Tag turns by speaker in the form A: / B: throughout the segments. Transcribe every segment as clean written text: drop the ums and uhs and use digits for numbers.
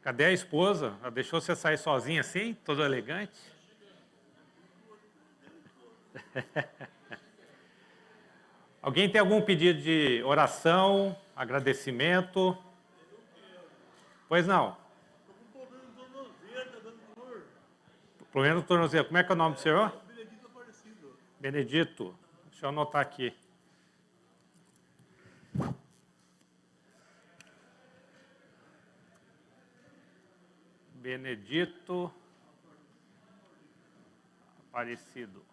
A: Cadê a esposa? Ela deixou você sair sozinha assim, todo elegante? Alguém tem algum pedido de oração, agradecimento? Pois não. Problema no tornozelo. Como é que é o nome do senhor?
B: Benedito Aparecido.
A: Benedito. Deixa eu anotar aqui. Benedito Aparecido.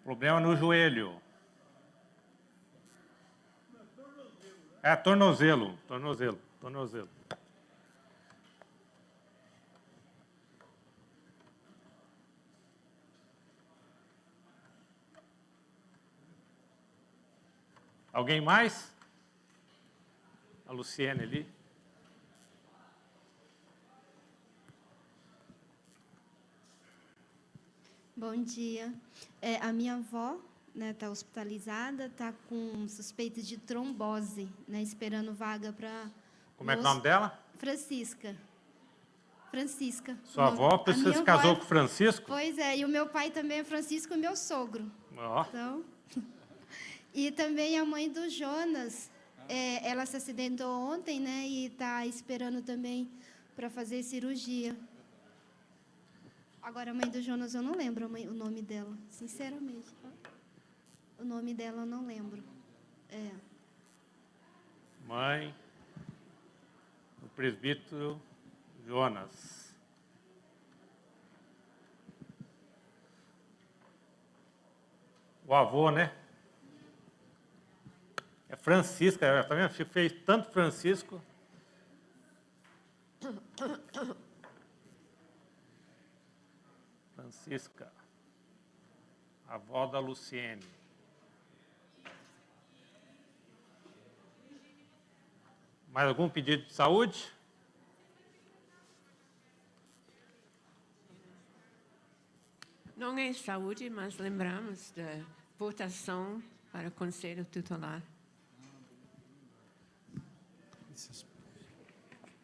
A: Problema no joelho. É tornozelo. Tornozelo. Alguém mais? A Luciene ali.
C: Bom dia. A minha avó está hospitalizada, está com suspeita de trombose, esperando vaga para...
A: Como é que é o nome dela?
C: Francisca.
A: Sua avó se casou com o Francisco?
C: Pois é, e o meu pai também é Francisco, meu sogro.
A: Ó.
C: Então, e também a mãe do Jonas, ela se acidentou ontem, e está esperando também para fazer cirurgia. Agora, a mãe do Jonas, eu não lembro o nome dela, sinceramente. O nome dela eu não lembro.
A: Mãe do presbítero Jonas. O avô, né? É Francisca, tá vendo? Fez tanto Francisco. Francisca, avó da Luciene. Mais algum pedido de saúde?
D: Não é saúde, mas lembramos da votação para o Conselho Tutelar.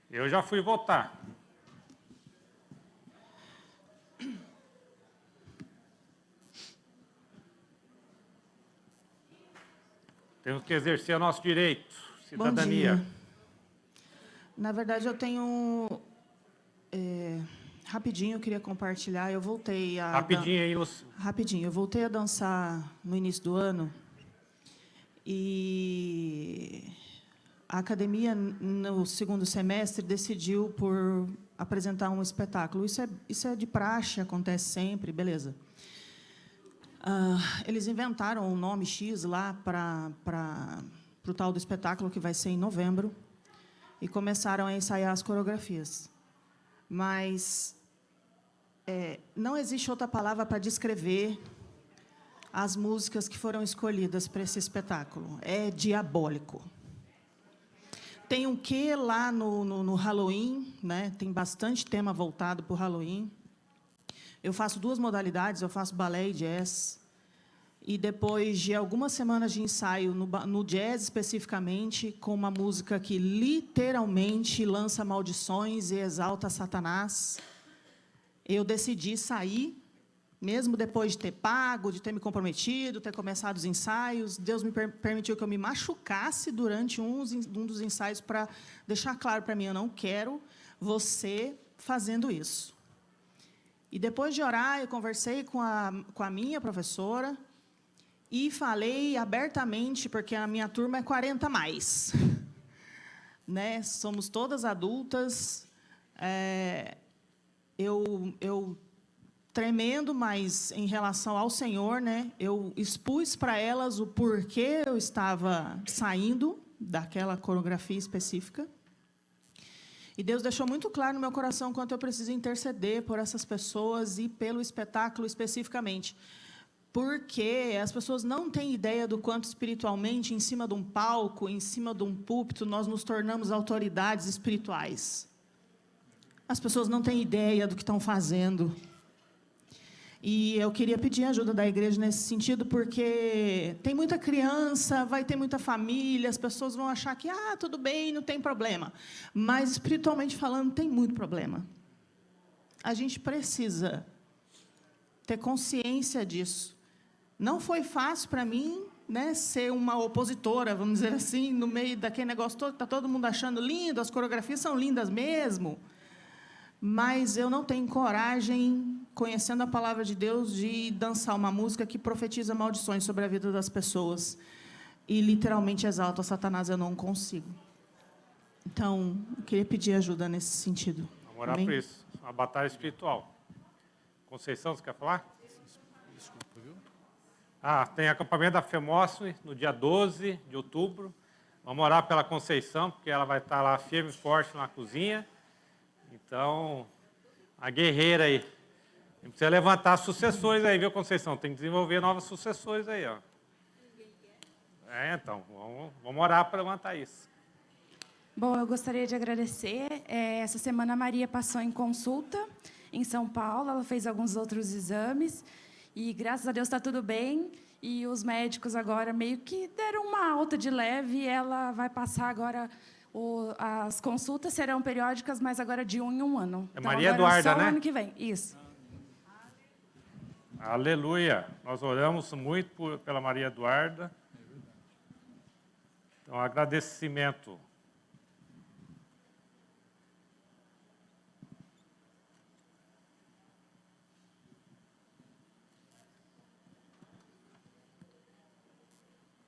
A: Eu já fui votar. Temos que exercer o nosso direito, cidadania.
E: Bom dia. Na verdade, eu tenho... rapidinho, eu queria compartilhar. Eu voltei a...
A: Rapidinho aí, Lúcio.
E: Rapidinho. Eu voltei a dançar no início do ano. E a academia, no segundo semestre, decidiu por apresentar um espetáculo. Isso é de praxe, acontece sempre, beleza. Eles inventaram um nome X lá para o tal do espetáculo, que vai ser em novembro, e começaram a ensaiar as coreografias. Mas não existe outra palavra para descrever as músicas que foram escolhidas para esse espetáculo. É diabólico. Tem um quê lá no Halloween, tem bastante tema voltado para o Halloween. Eu faço 2 modalidades, eu faço balé e jazz. E depois de algumas semanas de ensaio, no jazz especificamente, com uma música que literalmente lança maldições e exalta Satanás, eu decidi sair, mesmo depois de ter pago, de ter me comprometido, ter começado os ensaios. Deus me permitiu que eu me machucasse durante um dos ensaios para deixar claro para mim, eu não quero você fazendo isso. E depois de orar, eu conversei com a minha professora e falei abertamente, porque a minha turma é 40 mais. Somos todas adultas. Eu tremendo, mas em relação ao Senhor, eu expus para elas o porquê eu estava saindo daquela coreografia específica. E Deus deixou muito claro no meu coração quanto eu preciso interceder por essas pessoas e pelo espetáculo especificamente. Porque as pessoas não têm ideia do quanto espiritualmente, em cima de um palco, em cima de um púlpito, nós nos tornamos autoridades espirituais. As pessoas não têm ideia do que estão fazendo. E eu queria pedir ajuda da igreja nesse sentido, porque tem muita criança, vai ter muita família, as pessoas vão achar que tudo bem, não tem problema. Mas, espiritualmente falando, tem muito problema. A gente precisa ter consciência disso. Não foi fácil para mim, né, ser uma opositora, vamos dizer assim, no meio daquele negócio todo, está todo mundo achando lindo, as coreografias são lindas mesmo, mas eu não tenho coragem, conhecendo a palavra de Deus, de dançar uma música que profetiza maldições sobre a vida das pessoas e, literalmente, exalta Satanás. Eu não consigo. Então, eu queria pedir ajuda nesse sentido.
A: Vamos orar por isso. Uma batalha espiritual. Conceição, você quer falar? Tem acampamento da FEMOSSE no dia 12 de outubro. Vamos orar pela Conceição, porque ela vai estar lá firme e forte na cozinha. Então, a guerreira aí. Precisa levantar sucessores aí, viu, Conceição? Tem que desenvolver novos sucessores aí, ó. Então, vamos orar para levantar isso.
B: Bom, eu gostaria de agradecer. Essa semana a Maria passou em consulta em São Paulo, ela fez alguns outros exames e, graças a Deus, está tudo bem. E os médicos agora meio que deram uma alta de leve e ela vai passar agora... as consultas serão periódicas, mas agora de 1 em 1 ano.
A: É Maria Eduarda, né?
B: Só ano que vem, isso.
A: Aleluia. Nós oramos muito pela Maria Eduarda. Então, agradecimento.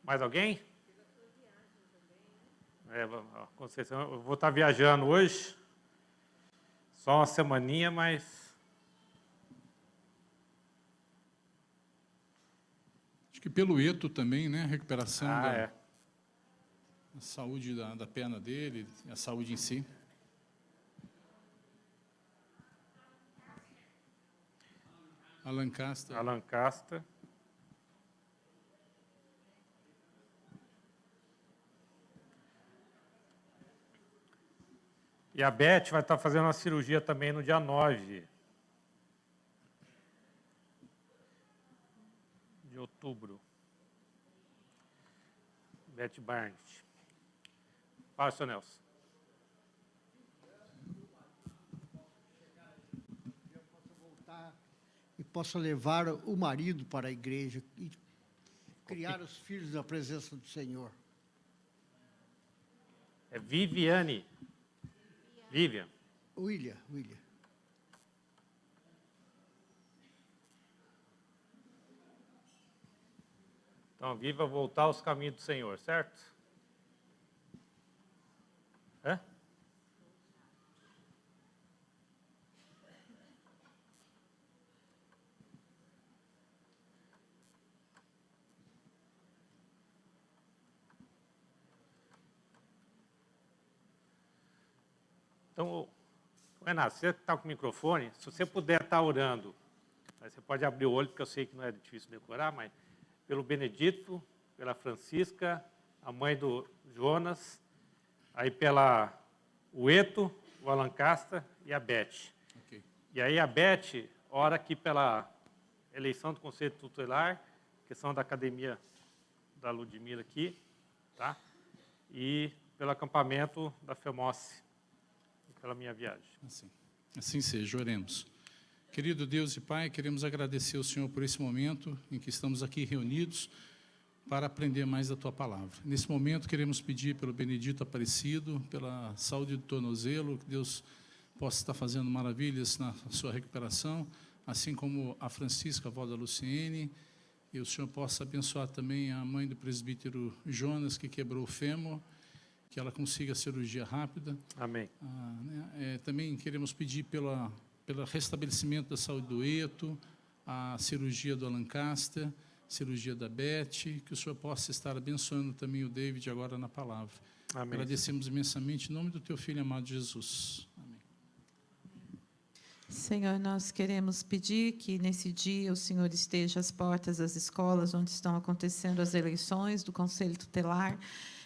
A: Mais alguém? Conceição, eu vou estar viajando hoje. Só uma semaninha, mas...
F: Acho que pelo Eto também, né? Recuperação da
A: é.
F: saúde da perna dele, a saúde em si. Alan Casta. E a Beth vai estar fazendo uma cirurgia também no dia 9 de outubro. Beth Barnes. Fala, senhor Nelson.
G: Eu posso voltar e posso levar o marido para a igreja e criar os filhos na presença do Senhor.
A: É Viviane. Vivian.
G: William.
A: Então, viva voltar aos caminhos do Senhor, certo? Então, Renato, você está com o microfone, se você puder estar orando, você pode abrir o olho, porque eu sei que não é difícil decorar, mas pelo Benedito, pela Francisca, a mãe do Jonas, aí pela o Eto, o Alan Casta e a Beth.
F: Okay.
A: E aí a Beth ora aqui pela eleição do Conselho Tutelar, questão da academia da Ludmila aqui, tá? E pelo acampamento da FEMOSSE. Pela minha viagem.
F: Assim seja, oremos. Querido Deus e Pai, queremos agradecer ao Senhor por esse momento em que estamos aqui reunidos para aprender mais da Tua Palavra. Nesse momento, queremos pedir pelo Benedito Aparecido, pela saúde do tornozelo, que Deus possa estar fazendo maravilhas na sua recuperação, assim como a Francisca, a avó da Luciene, e o Senhor possa abençoar também a mãe do presbítero Jonas, que quebrou o fêmur, que ela consiga a cirurgia rápida.
A: Amém.
F: Também queremos pedir pelo restabelecimento da saúde do Eto, a cirurgia do Alan Casta, cirurgia da Beth, que o Senhor possa estar abençoando também o David agora na palavra.
A: Amém.
F: Agradecemos imensamente em nome do Teu Filho amado Jesus. Amém.
H: Senhor, nós queremos pedir que nesse dia o Senhor esteja às portas das escolas onde estão acontecendo as eleições do Conselho Tutelar.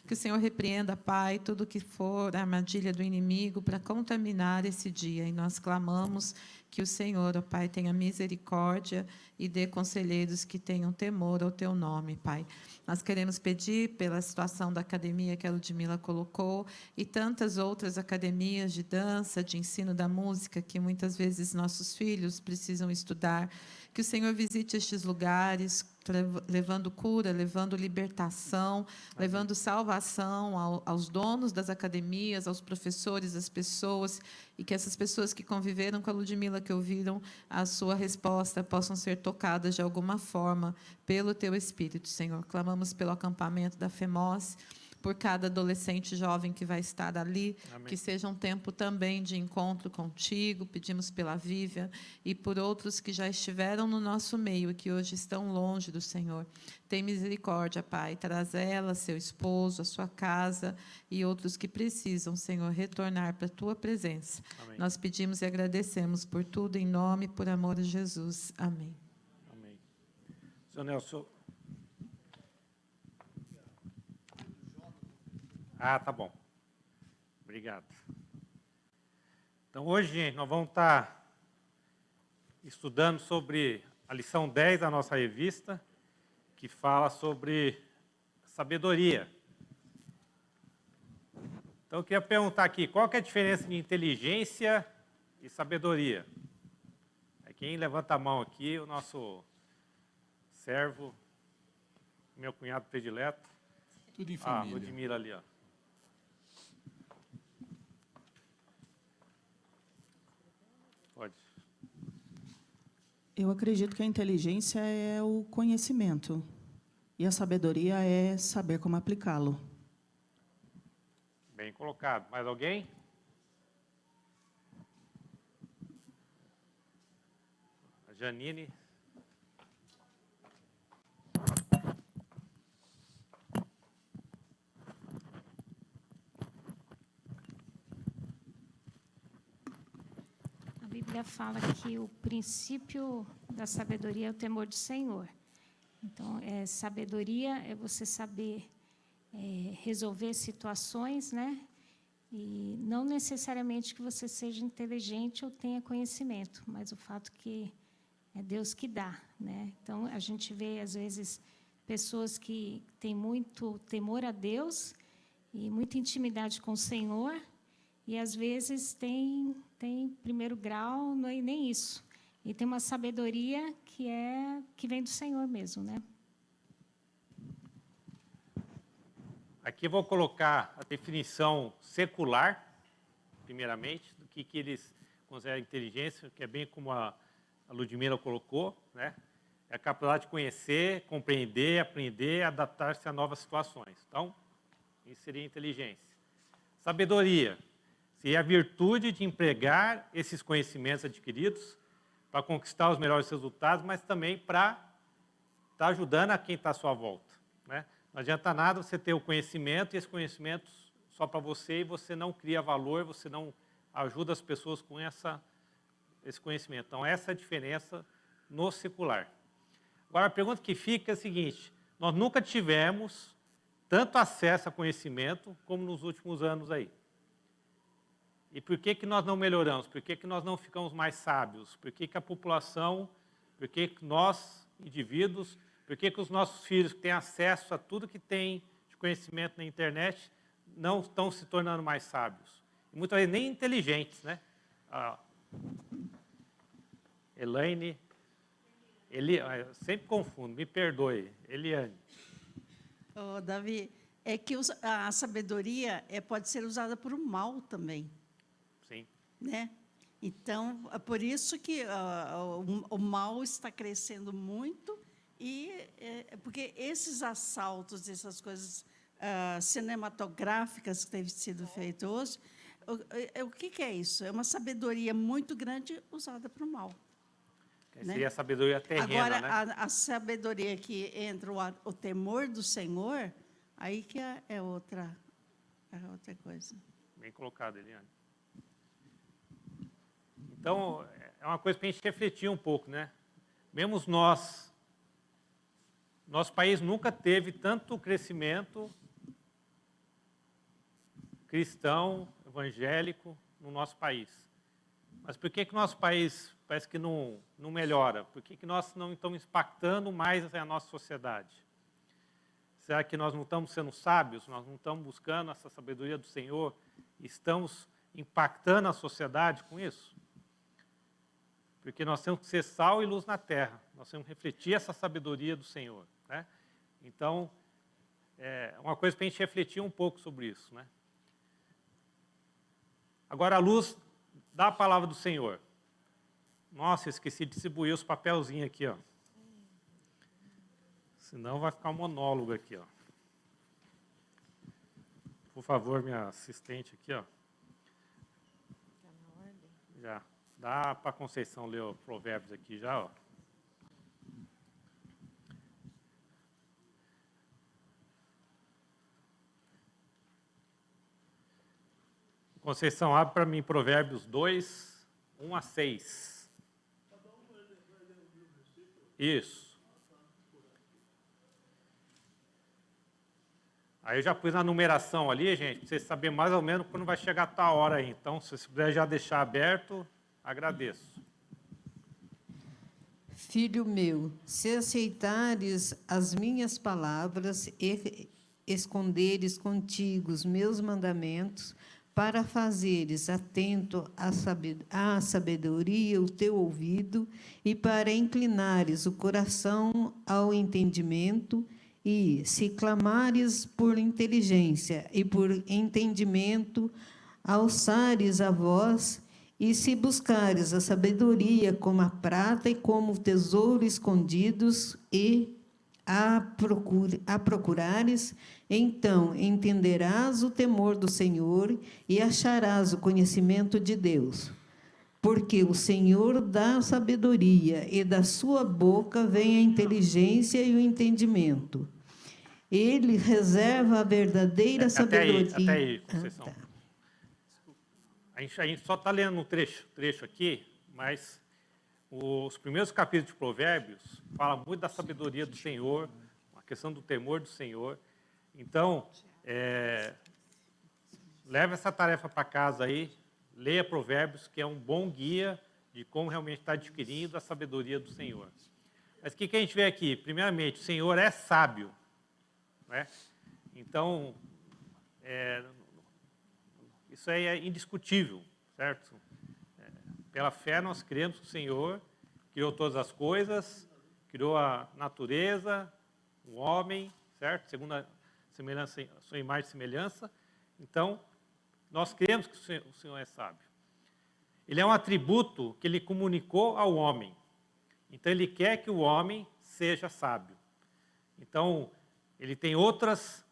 H: Que o Senhor repreenda, Pai, tudo que for a armadilha do inimigo para contaminar esse dia. E nós clamamos que o Senhor, ó Pai, tenha misericórdia e dê conselheiros que tenham temor ao Teu nome, Pai. Nós queremos pedir pela situação da academia que a Ludmila colocou e tantas outras academias de dança, de ensino da música, que muitas vezes nossos filhos precisam estudar. Que o Senhor visite estes lugares, levando cura, levando libertação, levando salvação aos donos das academias, aos professores, às pessoas, e que essas pessoas que conviveram com a Ludmila, que ouviram a sua resposta, possam ser tocadas de alguma forma pelo Teu Espírito, Senhor. Clamamos pelo acampamento da FEMOS, por cada adolescente jovem que vai estar ali,
A: Amém.
H: que seja um tempo também de encontro contigo, pedimos pela Vívia e por outros que já estiveram no nosso meio e que hoje estão longe do Senhor. Tem misericórdia, Pai, traz ela, seu esposo, a sua casa e outros que precisam, Senhor, retornar para a Tua presença.
A: Amém.
H: Nós pedimos e agradecemos por tudo, em nome e por amor de Jesus. Amém.
A: Amém. Senhor Nelson. Ah, tá bom. Obrigado. Então, hoje, gente, nós vamos estar estudando sobre a lição 10 da nossa revista, que fala sobre sabedoria. Então, eu queria perguntar aqui, qual que é a diferença de inteligência e sabedoria? Quem levanta a mão aqui, o nosso servo, meu cunhado predileto.
F: Tudo em família.
A: Ludmila ali, ó. Pode.
E: Eu acredito que a inteligência é o conhecimento e a sabedoria é saber como aplicá-lo.
A: Bem colocado. Mais alguém? A Janine.
I: A Bíblia fala que o princípio da sabedoria é o temor do Senhor. Então, sabedoria é você saber resolver situações, né? E não necessariamente que você seja inteligente ou tenha conhecimento, mas o fato que é Deus que dá, né? Então, a gente vê, às vezes, pessoas que têm muito temor a Deus e muita intimidade com o Senhor, e, às vezes, tem primeiro grau, não é nem isso. E tem uma sabedoria que vem do Senhor mesmo, né?
A: Aqui eu vou colocar a definição secular, primeiramente, do que eles consideram inteligência, que é bem como a Ludmila colocou, né? É a capacidade de conhecer, compreender, aprender, adaptar-se a novas situações. Então, isso seria inteligência. Sabedoria seria a virtude de empregar esses conhecimentos adquiridos para conquistar os melhores resultados, mas também para estar ajudando a quem está à sua volta, né? Não adianta nada você ter o conhecimento e esse conhecimento só para você e você não cria valor, você não ajuda as pessoas com esse conhecimento. Então, essa é a diferença no secular. Agora, a pergunta que fica é a seguinte: nós nunca tivemos tanto acesso a conhecimento como nos últimos anos aí. E por que nós não melhoramos? Por que nós não ficamos mais sábios? Por que a população, por que nós, indivíduos, por que os nossos filhos que têm acesso a tudo que tem de conhecimento na internet não estão se tornando mais sábios? E muitas vezes nem inteligentes, né? Elaine, eu sempre confundo, me perdoe, Eliane.
J: Davi, é que a sabedoria pode ser usada por um mal também.
A: Sim.
J: Né? Então, é por isso que o mal está crescendo muito, porque esses assaltos, essas coisas cinematográficas que têm sido feitas hoje, o que é isso? É uma sabedoria muito grande usada para o mal.
A: Seria, né, a sabedoria terrena.
J: Agora,
A: né?
J: a sabedoria que entra o temor do Senhor, aí que é outra coisa.
A: Bem colocado, Eliane. Então, é uma coisa para a gente refletir um pouco, né? Mesmo nosso país nunca teve tanto crescimento cristão, evangélico, no nosso país. Mas por que o nosso país parece que não melhora? Por que nós não estamos impactando mais a nossa sociedade? Será que nós não estamos sendo sábios? Nós não estamos buscando essa sabedoria do Senhor? Estamos impactando a sociedade com isso? Porque nós temos que ser sal e luz na terra. Nós temos que refletir essa sabedoria do Senhor, né? Então, é uma coisa para a gente refletir um pouco sobre isso, né? Agora, à luz da palavra do Senhor. Nossa, esqueci de distribuir os papelzinhos aqui, ó. Senão vai ficar um monólogo aqui, ó. Por favor, minha assistente aqui, ó. Já. Dá para a Conceição ler o Provérbios aqui já, ó. Conceição, abre para mim Provérbios 2, 1 a 6. Isso. Aí eu já pus na numeração ali, gente, para vocês saberem mais ou menos quando vai chegar a tal hora aí. Então, se você puder já deixar aberto, agradeço.
K: Filho meu, se aceitares as minhas palavras e esconderes contigo os meus mandamentos, para fazeres atento à sabedoria o teu ouvido, e para inclinares o coração ao entendimento, e se clamares por inteligência e por entendimento, alçares a voz, e se buscares a sabedoria como a prata e como o tesouro escondidos, e a procurares, então entenderás o temor do Senhor e acharás o conhecimento de Deus. Porque o Senhor dá sabedoria, e da sua boca vem a inteligência e o entendimento. Ele reserva a verdadeira sabedoria.
A: Até aí, Conceição. A gente só está lendo um trecho aqui, mas os primeiros capítulos de Provérbios falam muito da sabedoria do Senhor, a questão do temor do Senhor. Então, leve essa tarefa para casa aí, leia Provérbios, que é um bom guia de como realmente está adquirindo a sabedoria do Senhor. Mas o que a gente vê aqui? Primeiramente, o Senhor é sábio, né? Então, isso aí é indiscutível, certo? Pela fé, nós cremos que o Senhor criou todas as coisas, criou a natureza, o homem, certo? Segundo a sua imagem e semelhança. Então, nós cremos que o Senhor é sábio. Ele é um atributo que ele comunicou ao homem. Então, ele quer que o homem seja sábio. Então, ele tem outras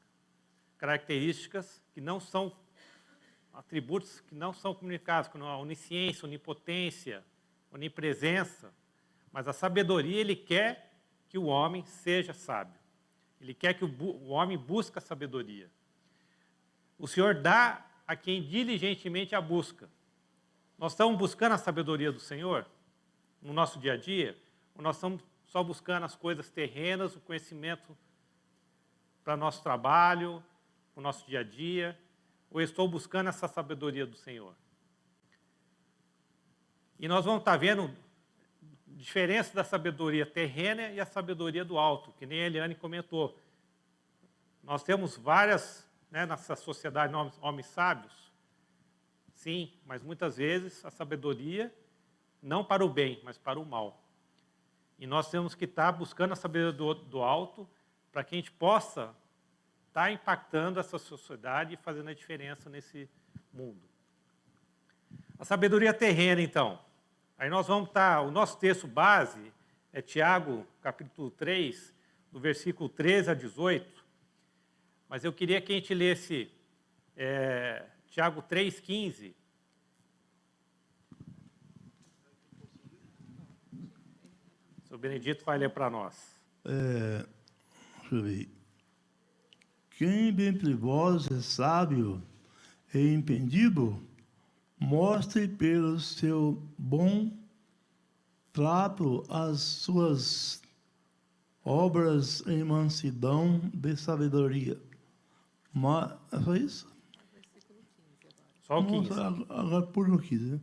A: características que não são atributos que não são comunicados, como a onisciência, onipotência, onipresença, mas a sabedoria, ele quer que o homem seja sábio. Ele quer que o homem busque a sabedoria. O Senhor dá a quem diligentemente a busca. Nós estamos buscando a sabedoria do Senhor no nosso dia a dia, ou nós estamos só buscando as coisas terrenas, o conhecimento para nosso trabalho, para o nosso dia a dia, ou eu estou buscando essa sabedoria do Senhor? E nós vamos estar vendo diferença da sabedoria terrena e a sabedoria do alto, que nem a Eliane comentou. Nós temos várias, né, nessa sociedade, homens sábios, sim, mas muitas vezes a sabedoria não para o bem, mas para o mal. E nós temos que estar buscando a sabedoria do alto para que a gente possa estar impactando essa sociedade e fazendo a diferença nesse mundo. A sabedoria terrena, então. Aí nós vamos estar, o nosso texto base é Tiago, capítulo 3, do versículo 13 a 18. Mas eu queria que a gente lesse Tiago 3,15. O senhor Benedito vai ler para nós.
L: Deixa eu ver. Quem dentre vós é sábio e entendido, mostre pelo seu bom trato as suas obras em mansidão de sabedoria. É só isso?
A: Só o 15.
L: Agora, por o 15.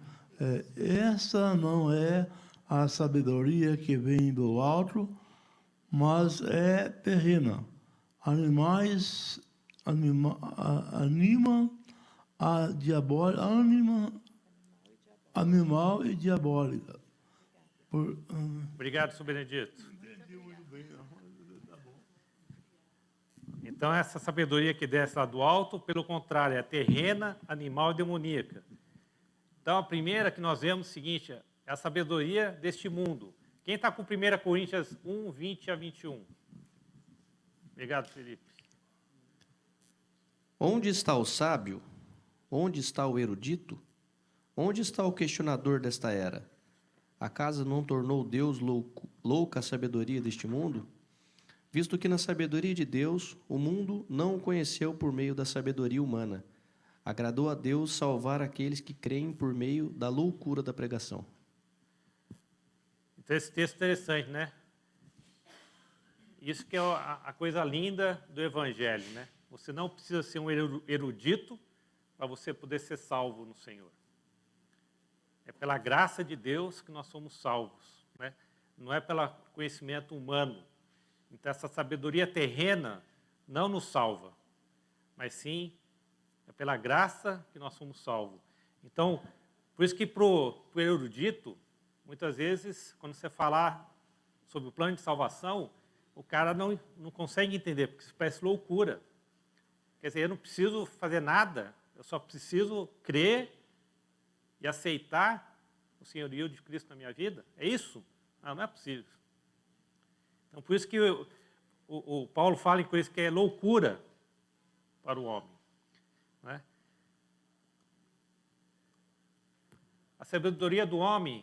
L: Essa não é a sabedoria que vem do alto, mas é terrena. Animal e diabólica.
A: Obrigado, senhor Benedito. Então, essa sabedoria que desce lá do alto, pelo contrário, é terrena, animal e demoníaca. Então, a primeira que nós vemos é o seguinte, é a sabedoria deste mundo. Quem está com 1 Coríntios 1, 20 a 21? Obrigado, Felipe.
M: Onde está o sábio? Onde está o erudito? Onde está o questionador desta era? Acaso não tornou Deus louca a sabedoria deste mundo? Visto que na sabedoria de Deus, o mundo não o conheceu por meio da sabedoria humana. Agradou a Deus salvar aqueles que creem por meio da loucura da pregação.
A: Então, esse texto é interessante, né? Isso que é a coisa linda do Evangelho, né? Você não precisa ser um erudito para você poder ser salvo no Senhor. É pela graça de Deus que nós somos salvos, né? Não é pelo conhecimento humano. Então, essa sabedoria terrena não nos salva, mas sim é pela graça que nós somos salvos. Então, por isso que para o erudito, muitas vezes, quando você falar sobre o plano de salvação, o cara não consegue entender, porque isso parece loucura. Quer dizer, eu não preciso fazer nada, eu só preciso crer e aceitar o senhorio de Cristo na minha vida? É isso? Não é possível. Então, por isso que o Paulo fala em coisa que é loucura para o homem. Né? A sabedoria do homem,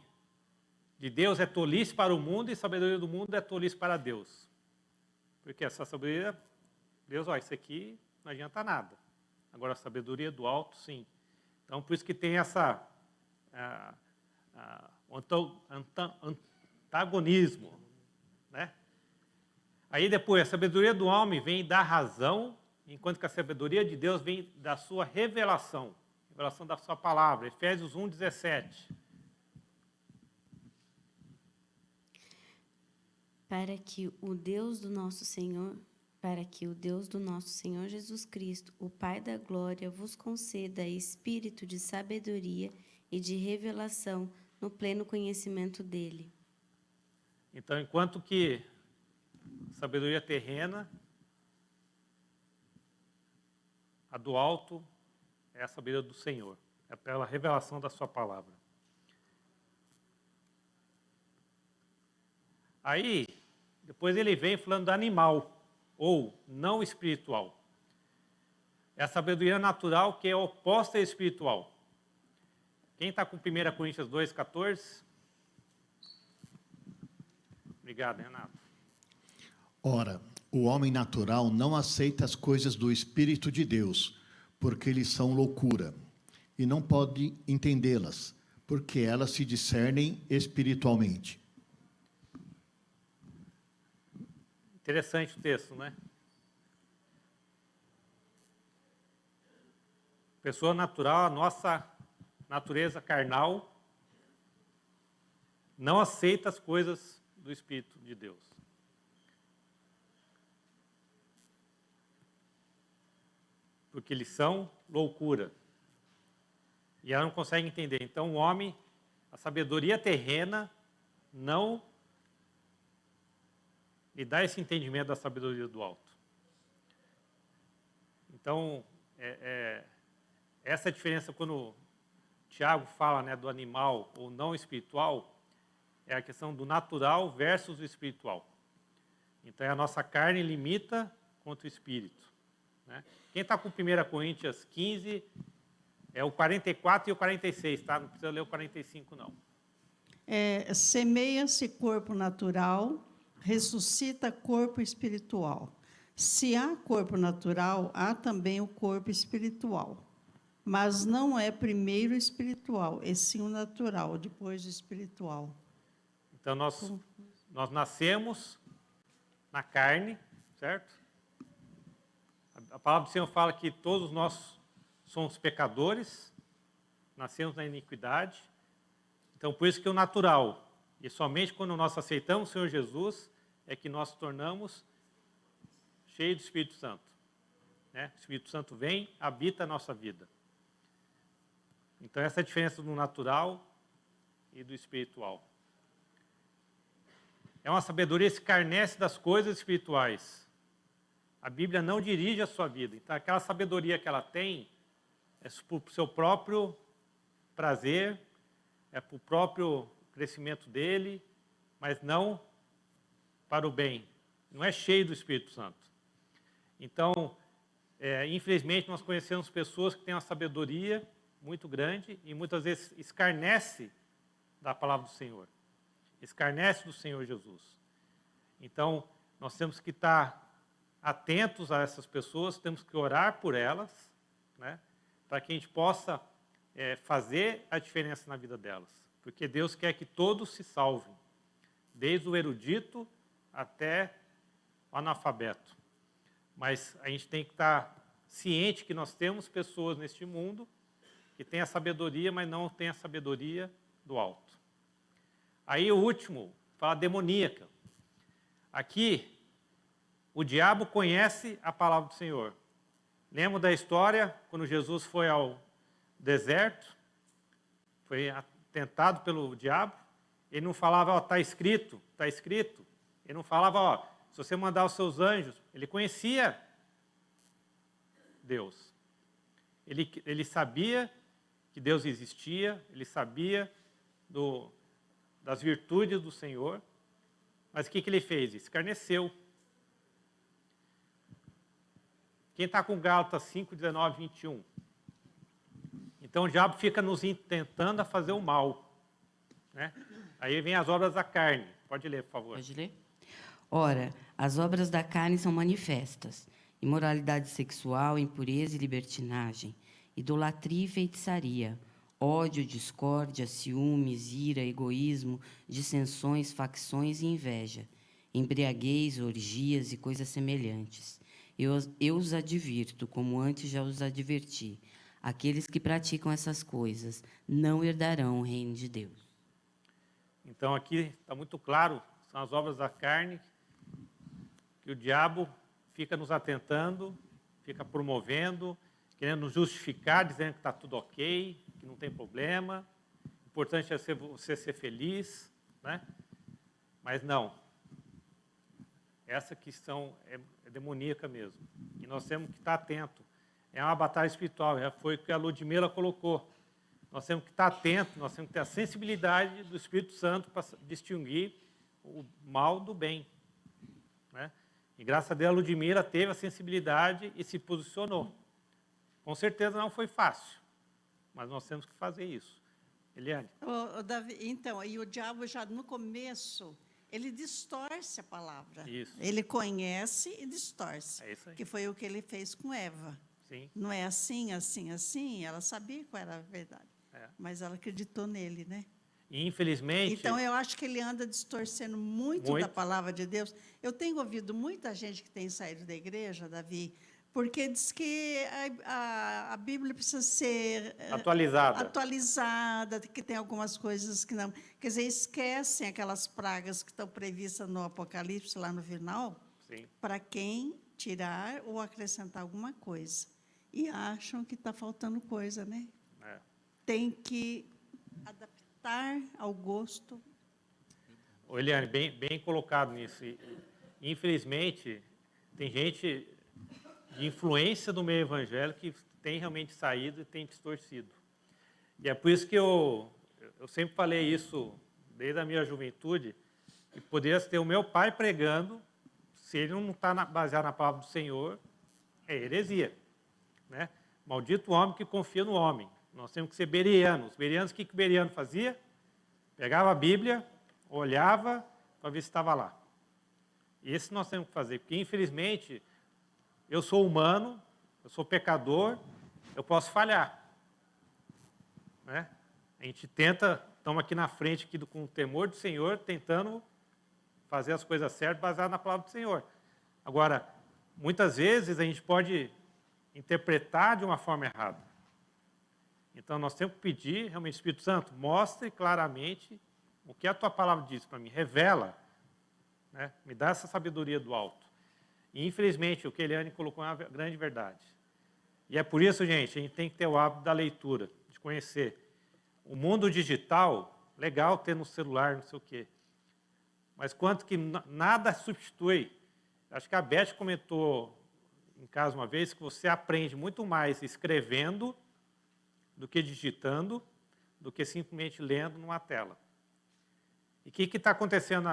A: de Deus, é tolice para o mundo, e a sabedoria do mundo é tolice para Deus. Porque essa sabedoria, Deus, isso aqui não adianta nada. Agora, a sabedoria do alto, sim. Então, por isso que tem essa antagonismo, né? Aí depois, a sabedoria do homem vem da razão, enquanto que a sabedoria de Deus vem da sua revelação, revelação da sua palavra. Efésios 1, 17.
N: Para que o Deus do nosso Senhor Jesus Cristo, o Pai da glória, vos conceda espírito de sabedoria e de revelação no pleno conhecimento dele.
A: Então, enquanto que sabedoria terrena, a do alto é a sabedoria do Senhor, é pela revelação da sua palavra. Aí, depois ele vem falando do animal, ou não espiritual. É a sabedoria natural que é oposta à espiritual. Quem está com 1 Coríntios 2, 14? Obrigado, Renato.
O: Ora, o homem natural não aceita as coisas do Espírito de Deus, porque eles são loucura, e não pode entendê-las, porque elas se discernem espiritualmente.
A: Interessante o texto, né? Pessoa natural, a nossa natureza carnal, não aceita as coisas do Espírito de Deus. Porque eles são loucura. E ela não consegue entender. Então, o homem, a sabedoria terrena, não lhe dá esse entendimento da sabedoria do alto. Então, essa diferença quando Tiago fala, né, do animal ou não espiritual, é a questão do natural versus o espiritual. Então, a nossa carne limita contra o espírito. Né? Quem está com 1 Coríntios 15, é o 44 e o 46, tá? Não precisa ler o 45, não.
J: Semeia-se corpo natural, ressuscita corpo espiritual. Se há corpo natural, há também o corpo espiritual. Mas não é primeiro o espiritual, e sim o natural, depois o espiritual.
A: Então, nós nascemos na carne, certo? A palavra do Senhor fala que todos nós somos pecadores, nascemos na iniquidade. Então, por isso que o natural, e somente quando nós aceitamos o Senhor Jesus, é que nós tornamos cheios do Espírito Santo. Né? O Espírito Santo vem, habita a nossa vida. Então, essa é a diferença do natural e do espiritual. É uma sabedoria que se escarnece das coisas espirituais. A Bíblia não dirige a sua vida. Então, aquela sabedoria que ela tem é para o seu próprio prazer, é para o próprio crescimento dele, mas não para o bem. Não é cheio do Espírito Santo. Então, infelizmente, nós conhecemos pessoas que têm uma sabedoria muito grande e muitas vezes escarnece da palavra do Senhor. Escarnece do Senhor Jesus. Então, nós temos que estar atentos a essas pessoas, temos que orar por elas, né, para que a gente possa fazer a diferença na vida delas. Porque Deus quer que todos se salvem, desde o erudito até o analfabeto. Mas a gente tem que estar ciente que nós temos pessoas neste mundo que têm a sabedoria, mas não têm a sabedoria do alto. Aí o último, fala demoníaca. Aqui, o diabo conhece a palavra do Senhor. Lembra da história, quando Jesus foi ao deserto, foi tentado pelo diabo, ele não falava, está escrito, está escrito. Ele não falava, se você mandar os seus anjos, ele conhecia Deus. Ele sabia que Deus existia, ele sabia das virtudes do Senhor, mas o que ele fez? Escarneceu. Quem está com Gálatas 5, 19, 21? Então o diabo fica nos tentando a fazer o mal. Né? Aí vem as obras da carne. Pode ler, por favor.
P: Pode ler? Ora, as obras da carne são manifestas: imoralidade sexual, impureza e libertinagem, idolatria e feitiçaria, ódio, discórdia, ciúmes, ira, egoísmo, dissensões, facções e inveja, embriaguez, orgias e coisas semelhantes. Eu os advirto, como antes já os adverti. Aqueles que praticam essas coisas não herdarão o reino de Deus.
A: Então, aqui está muito claro, são as obras da carne, que o diabo fica nos atentando, fica promovendo, querendo nos justificar, dizendo que está tudo ok, que não tem problema, o importante é você ser feliz, né? Mas não. Essa questão é demoníaca mesmo. E nós temos que estar atentos. É uma batalha espiritual, foi o que a Ludmila colocou. Nós temos que estar atentos, nós temos que ter a sensibilidade do Espírito Santo para distinguir o mal do bem. Né? E graças a Deus a Ludmila teve a sensibilidade e se posicionou. Com certeza não foi fácil, mas nós temos que fazer isso. Eliane?
J: Davi, então, e o diabo já no começo, ele distorce a palavra.
A: Isso.
J: Ele conhece e distorce.
A: É isso aí.
J: Que foi o que ele fez com Eva.
A: Sim.
J: Não é assim, assim, assim. Ela sabia qual era a verdade. Mas ela acreditou nele, né?
A: E, infelizmente...
J: Então, eu acho que ele anda distorcendo muito da palavra de Deus. Eu tenho ouvido muita gente que tem saído da igreja, Davi, porque diz que a Bíblia precisa ser atualizada, que tem algumas coisas que não... Quer dizer, esquecem aquelas pragas que estão previstas no Apocalipse, lá no final, para quem tirar ou acrescentar alguma coisa. E acham que está faltando coisa, né? Tem que adaptar ao gosto.
A: Eliane, bem colocado nisso. E, infelizmente, tem gente de influência do meio evangélico que tem realmente saído e tem distorcido. E é por isso que eu sempre falei isso, desde a minha juventude, que poderia ter o meu pai pregando, se ele não está baseado na palavra do Senhor, é heresia. Né? Maldito o homem que confia no homem. Nós temos que ser berianos. Berianos, o que o beriano fazia? Pegava a Bíblia, olhava para ver se estava lá. E isso nós temos que fazer, porque, infelizmente, eu sou humano, eu sou pecador, eu posso falhar. Né? A gente tenta, estamos aqui na frente aqui com o temor do Senhor, tentando fazer as coisas certas, baseado na palavra do Senhor. Agora, muitas vezes a gente pode interpretar de uma forma errada. Então, nós temos que pedir, realmente, Espírito Santo, mostre claramente o que a tua palavra diz para mim, revela, né? Me dá essa sabedoria do alto. E, infelizmente, o que a Eliane colocou é uma grande verdade. E é por isso, gente, a gente tem que ter o hábito da leitura, de conhecer. O mundo digital, legal ter no celular, não sei o quê. Mas quanto que nada substitui. Acho que a Beth comentou em casa uma vez que você aprende muito mais escrevendo do que digitando, do que simplesmente lendo numa tela. E o que está acontecendo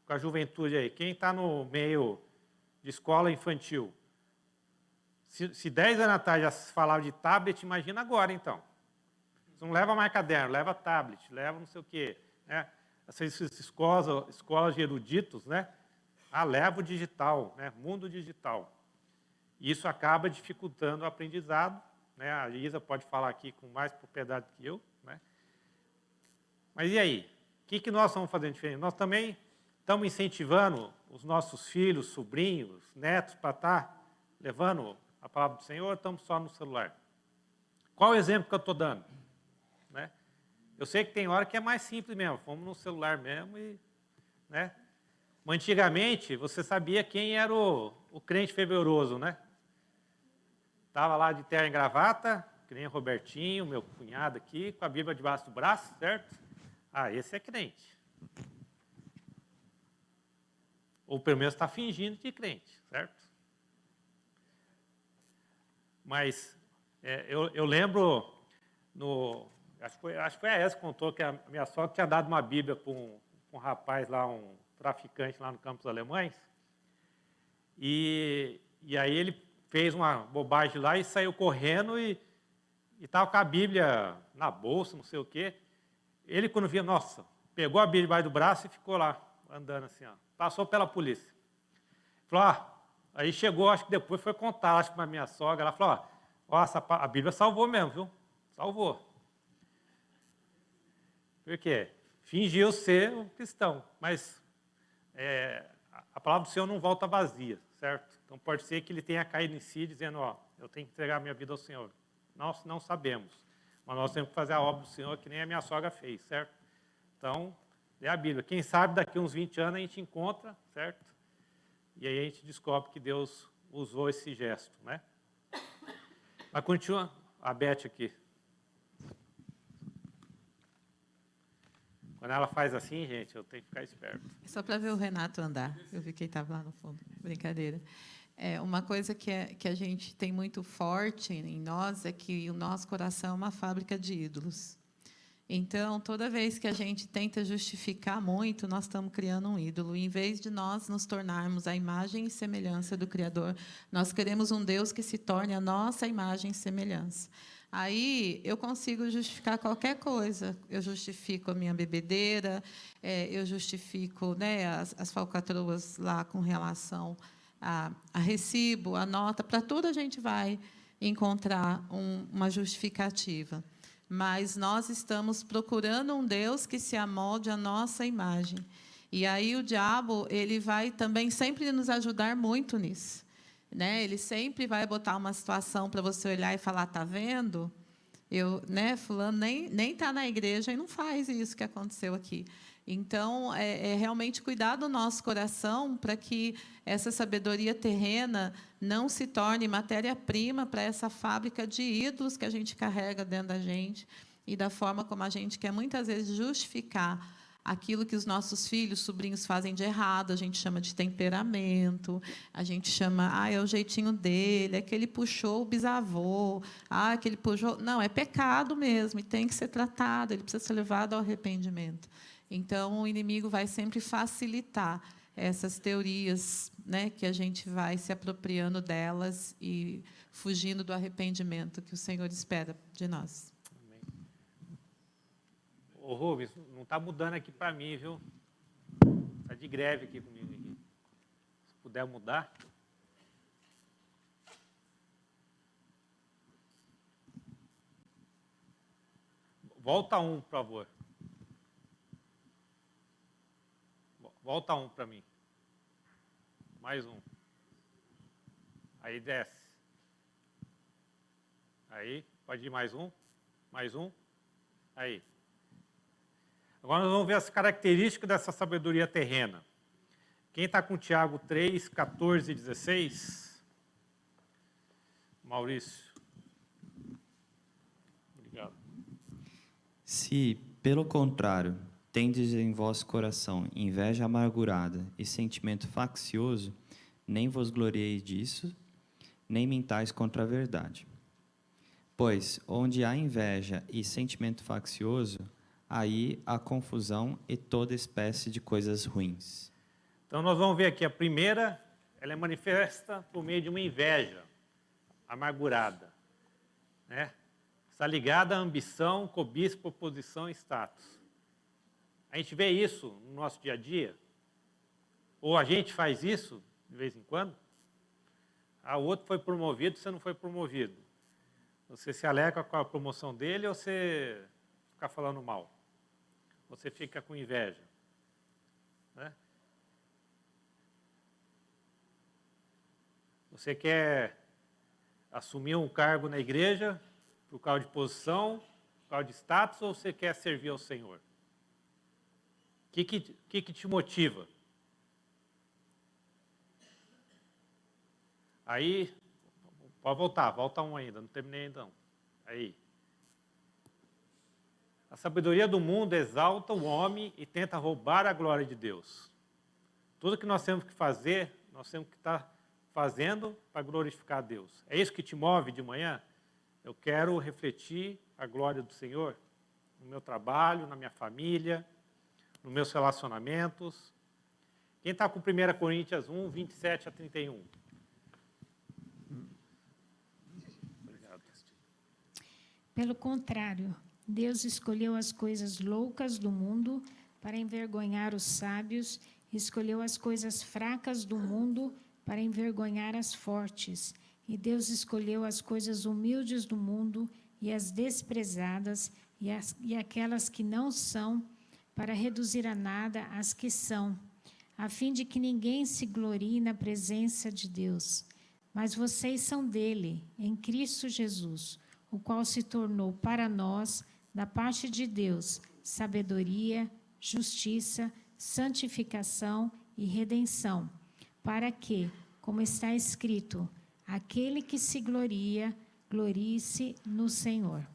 A: com a juventude aí? Quem está no meio de escola infantil? Se 10 anos atrás já se falava de tablet, imagina agora, então. Você não leva mais caderno, leva tablet, leva não sei o quê. Né? Essas escolas de eruditos, né? Leva o digital, né? Mundo digital. E isso acaba dificultando o aprendizado. Né? A Isa pode falar aqui com mais propriedade que eu. Né? Mas e aí? O que nós estamos fazendo diferente? Nós também estamos incentivando os nossos filhos, sobrinhos, netos para estar levando a palavra do Senhor, ou estamos só no celular? Qual o exemplo que eu estou dando? Né? Eu sei que tem hora que é mais simples mesmo, fomos no celular mesmo e... Né? Antigamente, você sabia quem era o crente fervoroso, né? Estava lá de terno e gravata, que nem o Robertinho, meu cunhado aqui, com a Bíblia debaixo do braço, certo? Esse é crente. Ou pelo menos está fingindo de crente, certo? Mas eu lembro, acho que foi a Essa que contou que a minha sogra tinha dado uma Bíblia para um rapaz lá, um traficante lá no Campos Alemães, e aí ele fez uma bobagem lá e saiu correndo e estava com a Bíblia na bolsa, não sei o quê. Ele, quando via, nossa, pegou a Bíblia debaixo do braço e ficou lá, andando assim, ó. Passou pela polícia. Falou, aí chegou, acho que depois foi contar, acho que para a minha sogra, ela falou, a Bíblia salvou mesmo, viu? Salvou. Por quê? Fingiu ser um cristão, mas a palavra do Senhor não volta vazia, certo? Então pode ser que ele tenha caído em si, dizendo, eu tenho que entregar a minha vida ao Senhor. Nós não sabemos, mas nós temos que fazer a obra do Senhor, que nem a minha sogra fez, certo? Então, lê a Bíblia. Quem sabe daqui a uns 20 anos a gente encontra, certo? E aí a gente descobre que Deus usou esse gesto, né? Mas continua a Beth aqui. Quando ela faz assim, gente, eu tenho que ficar esperto.
H: Só para ver o Renato andar. Eu vi que ele estava lá no fundo. Brincadeira. Uma coisa que a gente tem muito forte em nós é que o nosso coração é uma fábrica de ídolos. Então, toda vez que a gente tenta justificar muito, nós estamos criando um ídolo. Em vez de nós nos tornarmos a imagem e semelhança do Criador, nós queremos um Deus que se torne a nossa imagem e semelhança. Aí eu consigo justificar qualquer coisa. Eu justifico a minha bebedeira, eu justifico, né, as falcatruas lá com relação a recibo, a nota. Para tudo a gente vai encontrar uma justificativa. Mas nós estamos procurando um Deus que se amolde à nossa imagem. E aí o diabo ele vai também sempre nos ajudar muito nisso. Né? Ele sempre vai botar uma situação para você olhar e falar, está vendo? Fulano nem está na igreja e não faz isso que aconteceu aqui. Então, realmente cuidar do nosso coração para que essa sabedoria terrena não se torne matéria-prima para essa fábrica de ídolos que a gente carrega dentro da gente e da forma como a gente quer, muitas vezes, justificar aquilo que os nossos filhos, sobrinhos fazem de errado, a gente chama de temperamento, a gente chama, é o jeitinho dele, é que ele puxou o bisavô, que ele puxou... Não, é pecado mesmo, e tem que ser tratado, ele precisa ser levado ao arrependimento. Então, o inimigo vai sempre facilitar essas teorias, né, que a gente vai se apropriando delas e fugindo do arrependimento que o Senhor espera de nós.
A: Ô, Rubens, não está mudando aqui para mim, viu? Está de greve aqui comigo. Aqui. Se puder mudar. Volta um, por favor. Volta um para mim. Mais um. Aí desce. Aí, pode ir mais um. Mais um. Aí. Agora nós vamos ver as características dessa sabedoria terrena. Quem está com Tiago 3, 14 e 16? Maurício. Obrigado.
Q: Se, pelo contrário, tendes em vosso coração inveja amargurada e sentimento faccioso, nem vos glorieis disso, nem mintais contra a verdade. Pois, onde há inveja e sentimento faccioso, aí há confusão e toda espécie de coisas ruins.
A: Então, nós vamos ver aqui, a primeira, ela é manifesta por meio de uma inveja amargurada, né? Está ligada à ambição, cobiça, proposição e status. A gente vê isso no nosso dia a dia? Ou a gente faz isso de vez em quando? O outro foi promovido, você não foi promovido. Você se alegra com a promoção dele ou você fica falando mal? Você fica com inveja, né? Você quer assumir um cargo na igreja por causa de posição, por causa de status, ou você quer servir ao Senhor? O que te motiva? Aí, pode voltar, volta um ainda, não terminei ainda não. Aí. A sabedoria do mundo exalta o homem e tenta roubar a glória de Deus. Tudo que nós temos que fazer, nós temos que estar fazendo para glorificar a Deus. É isso que te move de manhã? Eu quero refletir a glória do Senhor no meu trabalho, na minha família, nos meus relacionamentos. Quem está com 1 Coríntios 1, 27 a 31? Obrigado.
I: Pelo contrário, Deus escolheu as coisas loucas do mundo para envergonhar os sábios, escolheu as coisas fracas do mundo para envergonhar as fortes. E Deus escolheu as coisas humildes do mundo e as desprezadas e aquelas que não são, para reduzir a nada as que são, a fim de que ninguém se glorie na presença de Deus. Mas vocês são dele, em Cristo Jesus, o qual se tornou para nós, da parte de Deus, sabedoria, justiça, santificação e redenção, para que, como está escrito, aquele que se gloria, glorie-se no Senhor.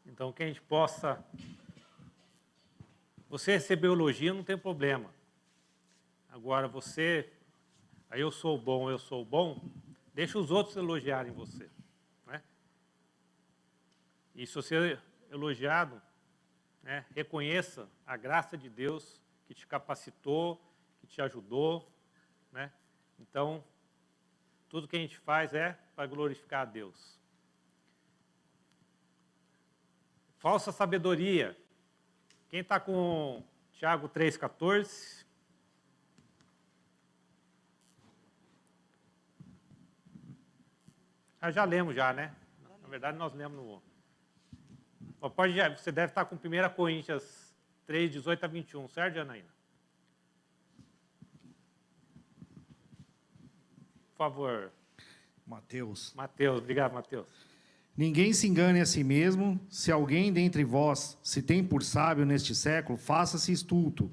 A: Então, que a gente possa... Você receber elogio não tem problema. Agora, você... Aí eu sou bom, deixa os outros elogiarem você, né? E se você é elogiado, né, reconheça a graça de Deus que te capacitou, que te ajudou, né? Então, tudo que a gente faz é para glorificar a Deus. Falsa sabedoria. Quem está com Tiago 3,14? Já lemos já, né? Na verdade, nós lemos no... Você deve estar com 1 Coríntios 3, 18 a 21, certo, Janaína? Por favor.
R: Mateus.
A: Obrigado, Mateus.
R: Ninguém se engane a si mesmo. Se alguém dentre vós se tem por sábio neste século, faça-se estulto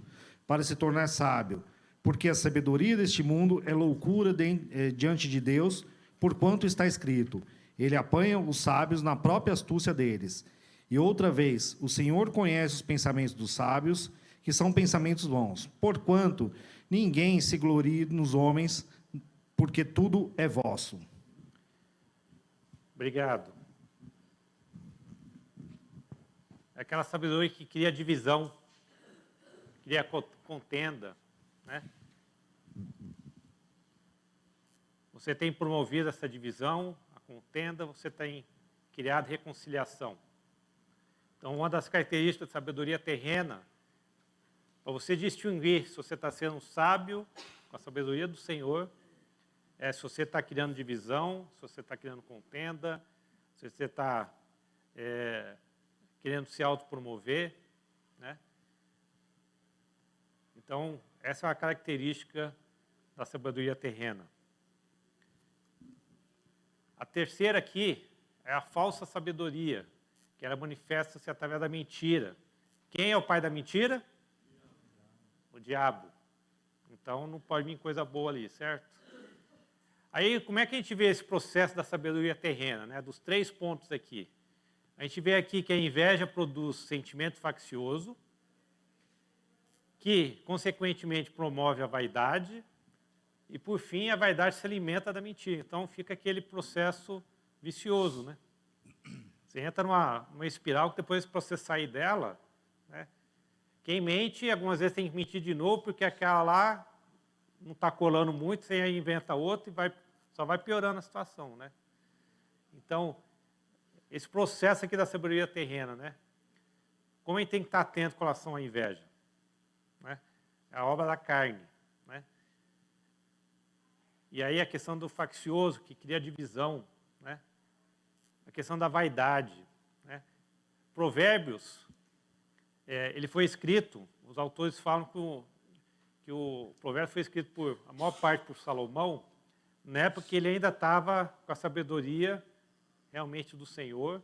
R: para se tornar sábio. Porque a sabedoria deste mundo é loucura diante de Deus, porquanto está escrito, ele apanha os sábios na própria astúcia deles. E outra vez, o Senhor conhece os pensamentos dos sábios, que são pensamentos bons. Porquanto ninguém se glorie nos homens, porque tudo é vosso.
A: Obrigado. É aquela sabedoria que cria divisão, cria contenda, né? Você tem promovido essa divisão, a contenda, você tem criado reconciliação. Então, uma das características da sabedoria terrena, para você distinguir se você está sendo sábio com a sabedoria do Senhor, é se você está criando divisão, se você está criando contenda, se você está querendo se autopromover, né? Então, essa é uma característica da sabedoria terrena. A terceira aqui é a falsa sabedoria, que ela manifesta-se através da mentira. Quem é o pai da mentira? O diabo. Então, não pode vir coisa boa ali, certo? Aí, como é que a gente vê esse processo da sabedoria terrena, né? Dos 3 pontos aqui. A gente vê aqui que a inveja produz sentimento faccioso, que, consequentemente, promove a vaidade, e, por fim, a vaidade se alimenta da mentira. Então, fica aquele processo vicioso, né? Você entra numa espiral que depois, para você sair dela, né? Quem mente, algumas vezes tem que mentir de novo, porque aquela lá não está colando muito, você aí inventa outra e só vai piorando a situação, né? Então, esse processo aqui da sabedoria terrena, né? Como a gente tem que estar atento com relação à inveja? Né? É a obra da carne, né? E aí a questão do faccioso, que cria divisão, né? A questão da vaidade, né? Provérbios, ele foi escrito, os autores falam que o provérbio foi escrito a maior parte por Salomão, na época que ele ainda estava com a sabedoria realmente do Senhor,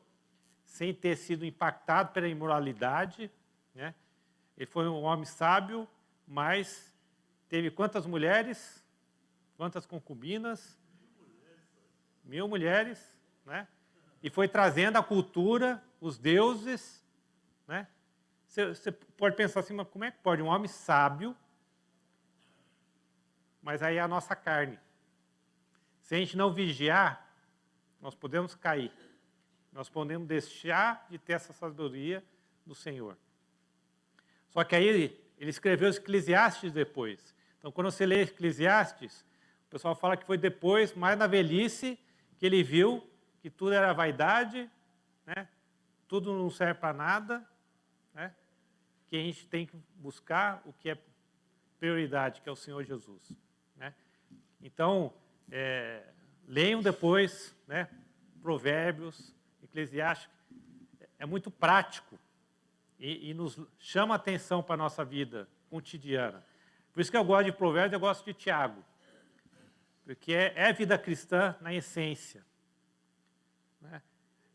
A: sem ter sido impactado pela imoralidade, né? Ele foi um homem sábio, mas teve quantas mulheres? Quantas concubinas? 1000 mulheres, né? E foi trazendo a cultura, os deuses, né? Você pode pensar assim, mas como é que pode um homem sábio, mas aí é a nossa carne. Se a gente não vigiar, nós podemos cair. Nós podemos deixar de ter essa sabedoria do Senhor. Só que aí ele escreveu os Eclesiastes depois. Então, quando você lê Eclesiastes, o pessoal fala que foi depois, mais na velhice, que ele viu que tudo era vaidade, né? Tudo não serve para nada, né? Que a gente tem que buscar o que é prioridade, que é o Senhor Jesus, né? Então, leiam depois, né? Provérbios, Eclesiastes, é muito prático e nos chama a atenção para a nossa vida cotidiana. Por isso que eu gosto de Provérbios, eu gosto de Tiago, porque é vida cristã na essência, né?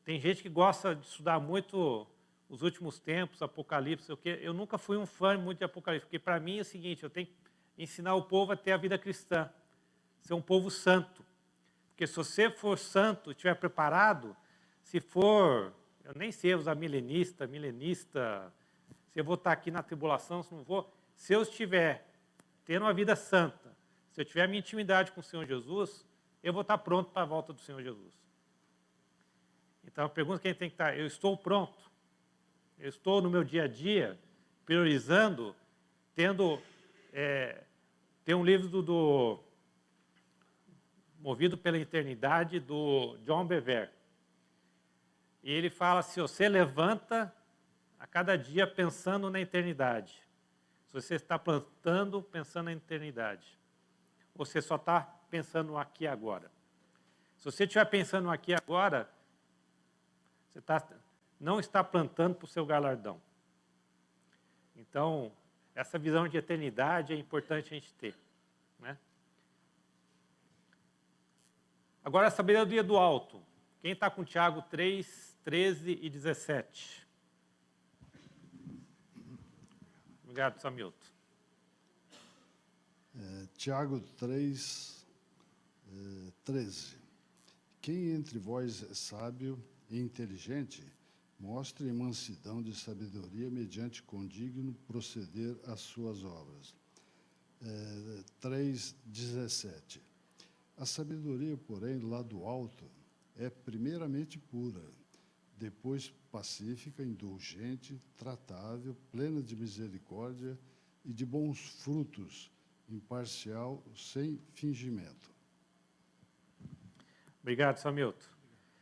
A: Tem gente que gosta de estudar muito os últimos tempos, Apocalipse, eu nunca fui um fã muito de Apocalipse, porque para mim é o seguinte, eu tenho que ensinar o povo a ter a vida cristã, ser um povo santo. Porque se você for santo, estiver preparado, se for, eu nem sei usar milenista, se eu vou estar aqui na tribulação, se não vou, se eu estiver tendo uma vida santa, se eu tiver a minha intimidade com o Senhor Jesus, eu vou estar pronto para a volta do Senhor Jesus. Então a pergunta que a gente tem que estar, eu estou pronto? Eu estou no meu dia a dia, priorizando, tem um livro do Movido pela Eternidade, do John Bevere. E ele fala, se você levanta a cada dia pensando na eternidade, se você está plantando pensando na eternidade, ou você só está pensando aqui e agora. Se você estiver pensando aqui e agora, você não está plantando para o seu galardão. Então, essa visão de eternidade é importante a gente ter, né? Agora, a sabedoria do alto. Quem está com Tiago 3, 13 e 17? Obrigado, Samilton.
S: Tiago 3, 13. Quem entre vós é sábio e inteligente, mostre mansidão de sabedoria mediante condigno proceder às suas obras. 3:17. A sabedoria, porém, lá do alto, é primeiramente pura, depois pacífica, indulgente, tratável, plena de misericórdia e de bons frutos, imparcial, sem fingimento.
A: Obrigado, Samilton.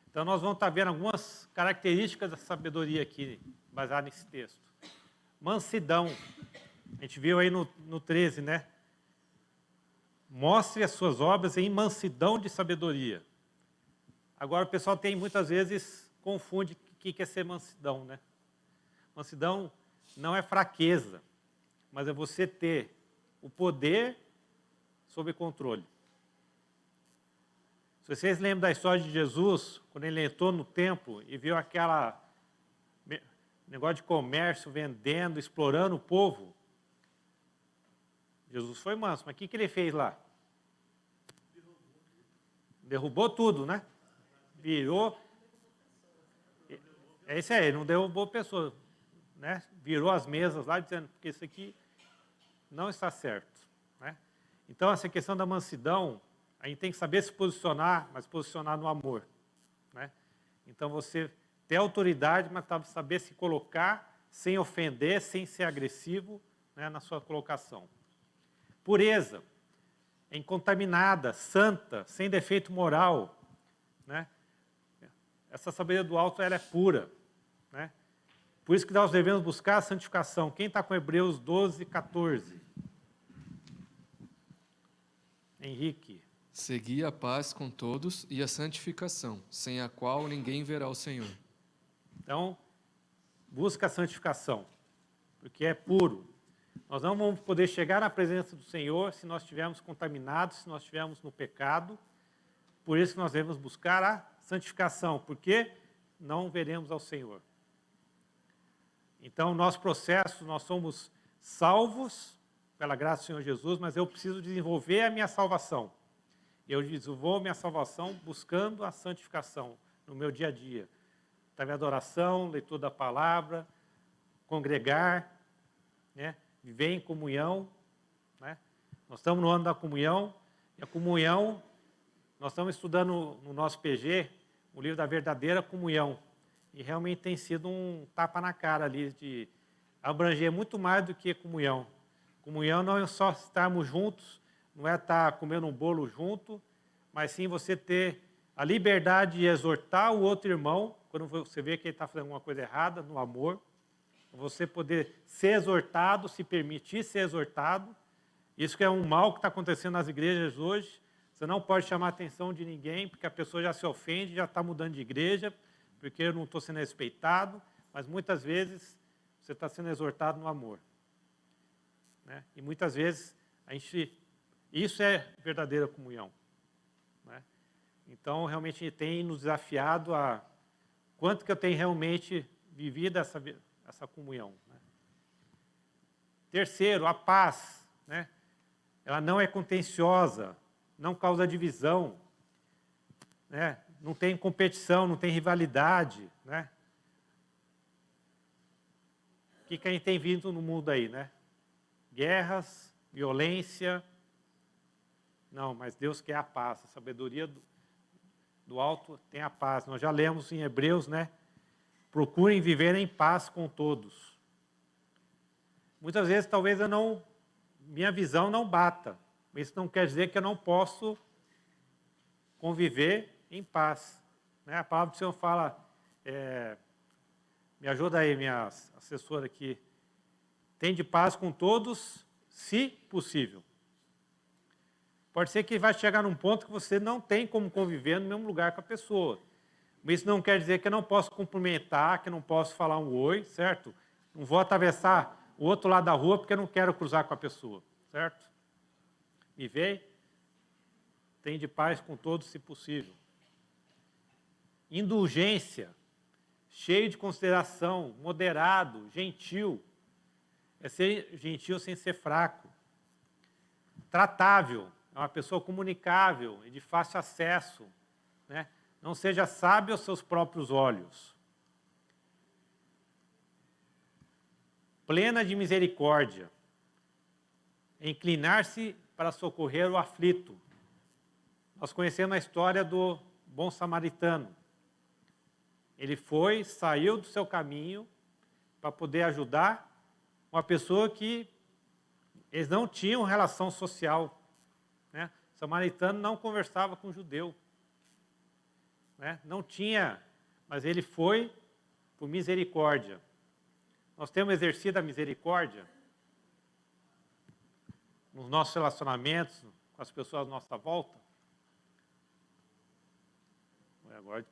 A: Então, nós vamos estar vendo algumas características da sabedoria aqui, baseado nesse texto. Mansidão. A gente viu aí no 13, né? Mostre as suas obras em mansidão de sabedoria. Agora, o pessoal muitas vezes confunde o que é ser mansidão, né? Mansidão não é fraqueza, mas é você ter o poder sob controle. Se vocês lembram da história de Jesus, quando ele entrou no templo e viu aquela negócio de comércio, vendendo, explorando o povo. Jesus foi manso, mas o que ele fez lá? Derrubou tudo, né? Virou. É isso aí, não derrubou pessoas, né? Virou as mesas lá, dizendo que isso aqui não está certo, né? Então, essa questão da mansidão, a gente tem que saber se posicionar, mas posicionar no amor, né? Então, você ter autoridade, mas saber se colocar sem ofender, sem ser agressivo, né, na sua colocação. Pureza, incontaminada, santa, sem defeito moral, né? Essa sabedoria do alto, ela é pura, né? Por isso que nós devemos buscar a santificação. Quem está com Hebreus 12, 14? Henrique.
T: Segui a paz com todos e a santificação, sem a qual ninguém verá o Senhor.
A: Então, busca a santificação, porque é puro. Nós não vamos poder chegar na presença do Senhor se nós estivermos contaminados, se nós estivermos no pecado. Por isso que nós devemos buscar a santificação, porque não veremos ao Senhor. Então, nosso processo, nós somos salvos pela graça do Senhor Jesus, mas eu preciso desenvolver a minha salvação. Eu desenvolvo a minha salvação buscando a santificação no meu dia a dia. Através da oração, leitura da palavra, congregar, né? Viver em comunhão, né? Nós estamos no ano da comunhão, e a comunhão, nós estamos estudando no nosso PG o livro da verdadeira comunhão, e realmente tem sido um tapa na cara ali, de abranger muito mais do que comunhão. Comunhão não é só estarmos juntos, não é estar comendo um bolo junto, mas sim você ter a liberdade de exortar o outro irmão, quando você vê que ele está fazendo alguma coisa errada, no amor, você poder ser exortado, se permitir ser exortado. Isso que é um mal que está acontecendo nas igrejas hoje. Você não pode chamar a atenção de ninguém, porque a pessoa já se ofende, já está mudando de igreja, porque eu não estou sendo respeitado, mas muitas vezes você está sendo exortado no amor, né? E muitas vezes isso é verdadeira comunhão, né? Então, realmente, a gente tem nos desafiado a quanto que eu tenho realmente vivido essa comunhão, né? Terceiro, a paz, né? Ela não é contenciosa, não causa divisão, né? Não tem competição, não tem rivalidade, né? O que a gente tem visto no mundo aí, né? Guerras, violência. Não, mas Deus quer a paz, a sabedoria do alto tem a paz. Nós já lemos em Hebreus, né? Procurem viver em paz com todos. Muitas vezes, talvez minha visão não bata. Isso não quer dizer que eu não posso conviver em paz, né? A palavra do Senhor fala, me ajuda aí, minha assessora aqui, tem de paz com todos, se possível. Pode ser que vai chegar num ponto que você não tem como conviver no mesmo lugar com a pessoa. Mas isso não quer dizer que eu não posso cumprimentar, que eu não posso falar um oi, certo? Não vou atravessar o outro lado da rua porque eu não quero cruzar com a pessoa, certo? Me vê? Tem de paz com todos, se possível. Indulgência, cheio de consideração, moderado, gentil. É ser gentil sem ser fraco. Tratável, é uma pessoa comunicável e de fácil acesso, né? Não seja sábio aos seus próprios olhos. Plena de misericórdia. Inclinar-se para socorrer o aflito. Nós conhecemos a história do bom samaritano. Ele saiu do seu caminho para poder ajudar uma pessoa que eles não tinham relação social, né? O samaritano não conversava com o judeu, né? Não tinha, mas ele foi por misericórdia. Nós temos exercido a misericórdia nos nossos relacionamentos, com as pessoas à nossa volta. Agora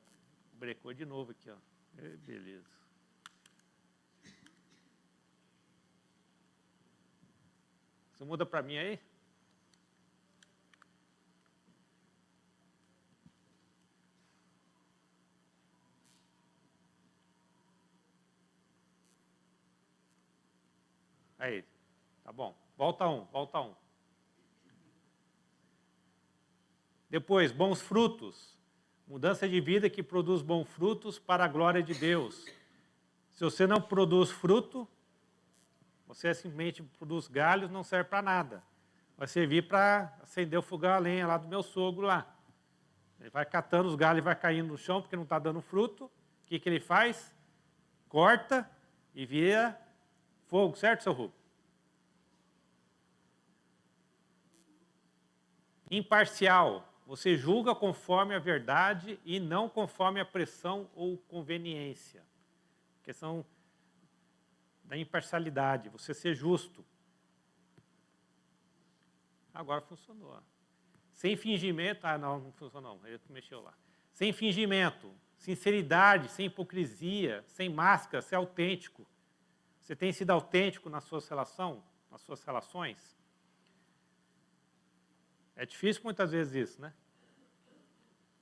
A: brecou de novo aqui, ó. Beleza. Você muda para mim aí? Aí, tá bom. Volta um. Depois, bons frutos. Mudança de vida que produz bons frutos para a glória de Deus. Se você não produz fruto, você simplesmente produz galhos, não serve para nada. Vai servir para acender o fogão a lenha lá do meu sogro lá. Ele vai catando os galhos e vai caindo no chão porque não está dando fruto. O que ele faz? Corta e vira fogo, certo, seu Rubem? Imparcial. Você julga conforme a verdade e não conforme a pressão ou conveniência. Questão da imparcialidade, você ser justo. Agora funcionou. Sem fingimento, não funcionou não, ele mexeu lá. Sem fingimento, sinceridade, sem hipocrisia, sem máscara, ser autêntico. Você tem sido autêntico nas suas relações? É difícil muitas vezes isso, né?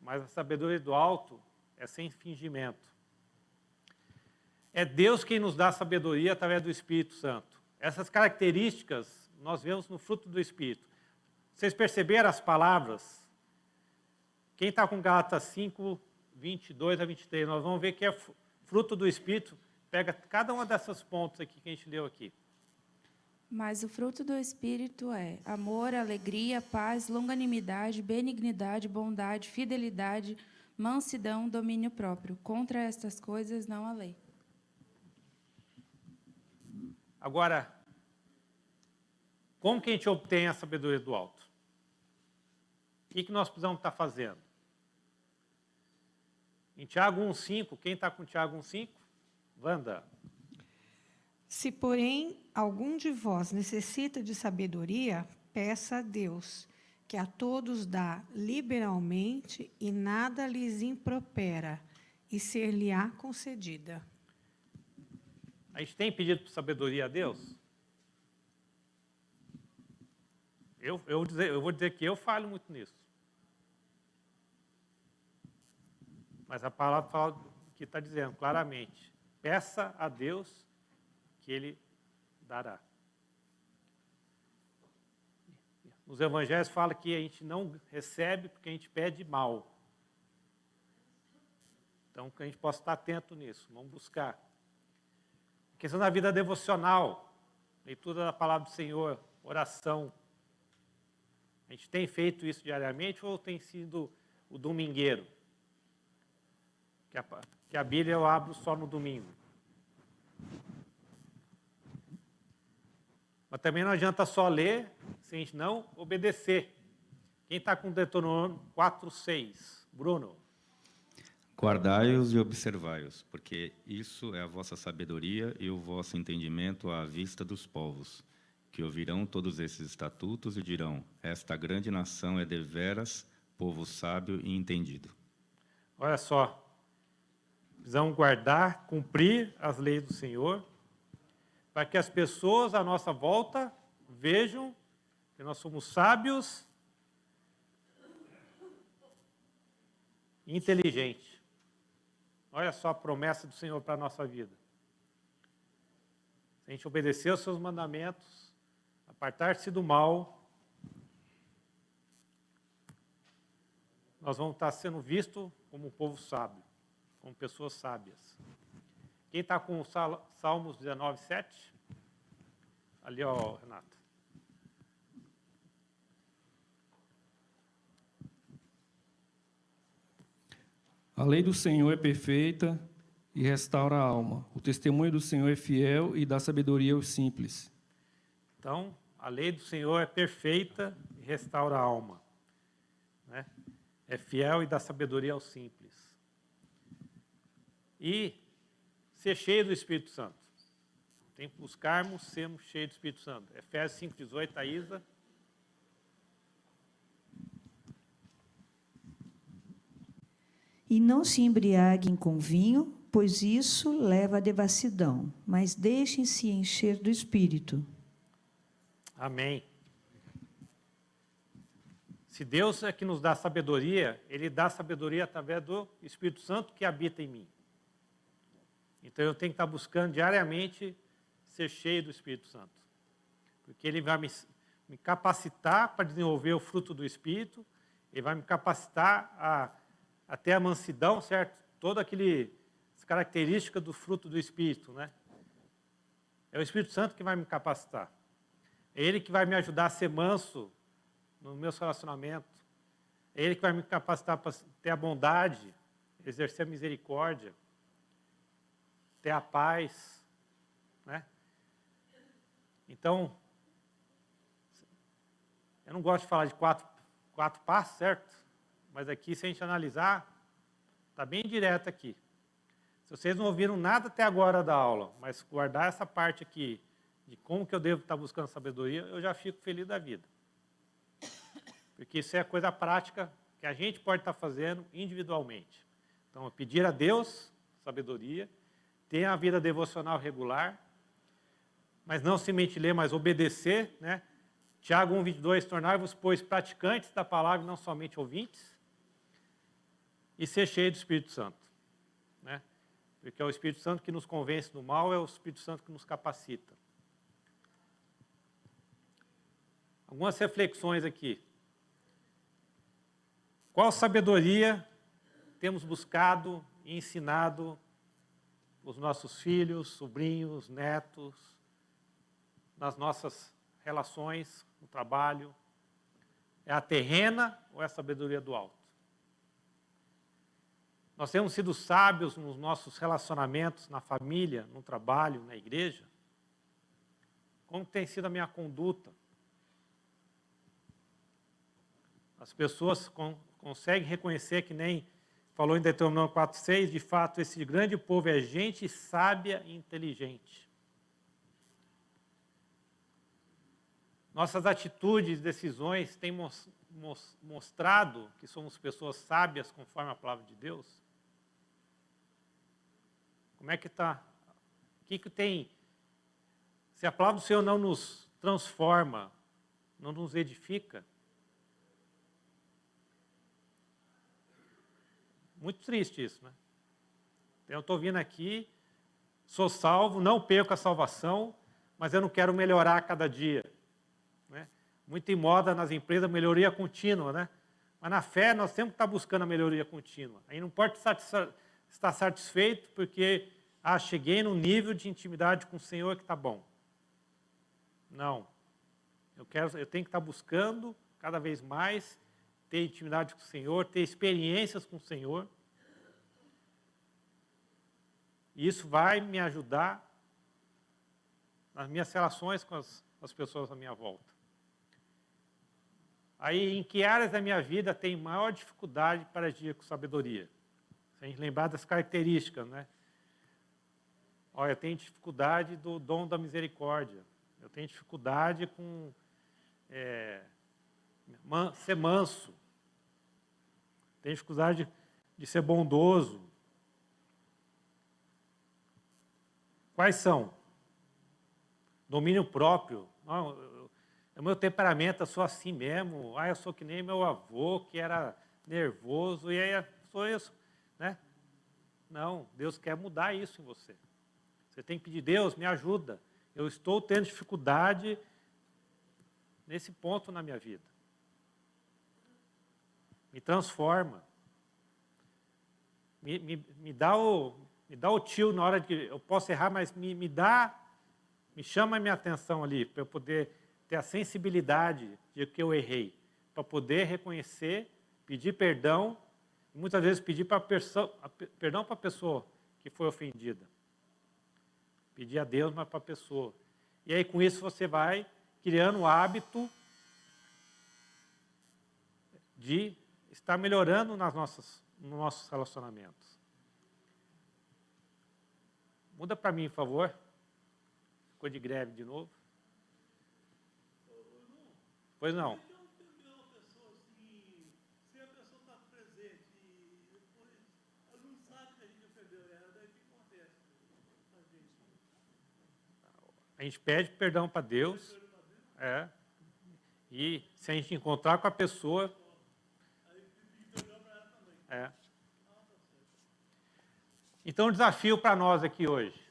A: Mas a sabedoria do alto é sem fingimento. É Deus quem nos dá sabedoria através do Espírito Santo. Essas características nós vemos no fruto do Espírito. Vocês perceberam as palavras? Quem está com Gálatas 5, 22 a 23, nós vamos ver que é fruto do Espírito. Pega cada uma dessas pontos aqui que a gente leu aqui.
B: Mas o fruto do Espírito é amor, alegria, paz, longanimidade, benignidade, bondade, fidelidade, mansidão, domínio próprio. Contra estas coisas não há lei.
A: Agora, como que a gente obtém a sabedoria do alto? O que nós precisamos estar fazendo? Em Tiago 1,5, quem está com Tiago 1,5? Wanda.
U: Se, porém, algum de vós necessita de sabedoria, peça a Deus, que a todos dá liberalmente e nada lhes impropera, e ser-lhe-á concedida.
A: A gente tem pedido sabedoria a Deus? Eu vou dizer que eu falho muito nisso. Mas a palavra fala que está dizendo claramente, peça a Deus que Ele dará. Nos evangelhos fala que a gente não recebe porque a gente pede mal. Então, que a gente possa estar atento nisso, vamos buscar. A questão da vida devocional, leitura da palavra do Senhor, oração. A gente tem feito isso diariamente ou tem sido o domingueiro? Que a Bíblia eu abro só no domingo. Mas também não adianta só ler, se a gente não obedecer. Quem está com Deuteronômio 4:6? Bruno.
V: Guardai-os e observai-os, porque isso é a vossa sabedoria e o vosso entendimento à vista dos povos, que ouvirão todos esses estatutos e dirão, esta grande nação é deveras povo sábio e entendido.
A: Olha só, precisamos guardar, cumprir as leis do Senhor, para que as pessoas à nossa volta vejam que nós somos sábios e inteligentes. Olha só a promessa do Senhor para a nossa vida. Se a gente obedecer aos seus mandamentos, apartar-se do mal, nós vamos estar sendo vistos como um povo sábio, como pessoas sábias. Quem está com o Salmos 19:7? Ali, ó, Renato.
W: A lei do Senhor é perfeita e restaura a alma. O testemunho do Senhor é fiel e dá sabedoria aos simples.
A: Então, a lei do Senhor é perfeita e restaura a alma. Né? É fiel e dá sabedoria aos simples. E ser cheio do Espírito Santo. Tem que buscarmos sermos cheios do Espírito Santo. Efésios 5:18, a Isa.
X: E não se embriaguem com vinho, pois isso leva à devassidão, mas deixem-se encher do Espírito.
A: Amém. Se Deus é que nos dá sabedoria, Ele dá sabedoria através do Espírito Santo que habita em mim. Então eu tenho que estar buscando diariamente ser cheio do Espírito Santo. Porque ele vai me capacitar para desenvolver o fruto do Espírito, ele vai me capacitar a ter a mansidão, certo? Todas as características do fruto do Espírito, né? É o Espírito Santo que vai me capacitar. É ele que vai me ajudar a ser manso no meu relacionamento. É ele que vai me capacitar para ter a bondade, exercer a misericórdia, ter a paz, né? Então, eu não gosto de falar de quatro passos, certo? Mas aqui, se a gente analisar, está bem direto aqui. Se vocês não ouviram nada até agora da aula, mas guardar essa parte aqui, de como que eu devo estar buscando sabedoria, eu já fico feliz da vida. Porque isso é coisa prática que a gente pode estar fazendo individualmente. Então, pedir a Deus sabedoria, ter a vida devocional regular, mas não somente ler, mas obedecer, né? Tiago 1:22, tornai-vos, pois, praticantes da palavra e não somente ouvintes, e ser cheio do Espírito Santo, né? Porque é o Espírito Santo que nos convence do mal, é o Espírito Santo que nos capacita. Algumas reflexões aqui. Qual sabedoria temos buscado e ensinado os nossos filhos, sobrinhos, netos, nas nossas relações, no trabalho? É a terrena ou é a sabedoria do alto? Nós temos sido sábios nos nossos relacionamentos, na família, no trabalho, na igreja? Como tem sido a minha conduta? As pessoas conseguem reconhecer, que nem falou em Deuteronômio 4:6, de fato, esse grande povo é gente sábia e inteligente. Nossas atitudes, decisões têm mostrado que somos pessoas sábias conforme a palavra de Deus? Como é que está? O que tem? Se a palavra do Senhor não nos transforma, não nos edifica, muito triste isso, né? Eu estou vindo aqui, sou salvo, não perco a salvação, mas eu não quero melhorar a cada dia, né? Muito em moda nas empresas, melhoria contínua, né? Mas na fé nós temos que estar buscando a melhoria contínua. Aí não pode estar satisfeito porque, cheguei num nível de intimidade com o Senhor que está bom. Não. Eu tenho que estar buscando cada vez mais ter intimidade com o Senhor, ter experiências com o Senhor. E isso vai me ajudar nas minhas relações com as pessoas à minha volta. Aí, em que áreas da minha vida tem maior dificuldade para agir com sabedoria? Se a gente lembrar das características, né? Olha, eu tenho dificuldade do dom da misericórdia. Eu tenho dificuldade com ser manso. Tenho dificuldade de ser bondoso. Quais são? Domínio próprio. Não, o meu temperamento, eu sou assim mesmo. Eu sou que nem meu avô, que era nervoso, e aí sou isso, né? Não, Deus quer mudar isso em você. Você tem que pedir, Deus, me ajuda. Eu estou tendo dificuldade nesse ponto na minha vida. Me transforma. Me dá o tio na hora de... Eu posso errar, mas me chama a minha atenção ali, para eu poder ter a sensibilidade de que eu errei, para poder reconhecer, pedir perdão, e muitas vezes pedir perdão para a pessoa que foi ofendida. Pedir a Deus, mas para a pessoa. E aí, com isso, você vai criando o hábito de estar melhorando nos nossos relacionamentos. Muda para mim, por favor. Ficou de greve de novo. Pois não. A gente pede perdão para Deus, e se a gente encontrar com a pessoa, Então, o desafio para nós aqui hoje.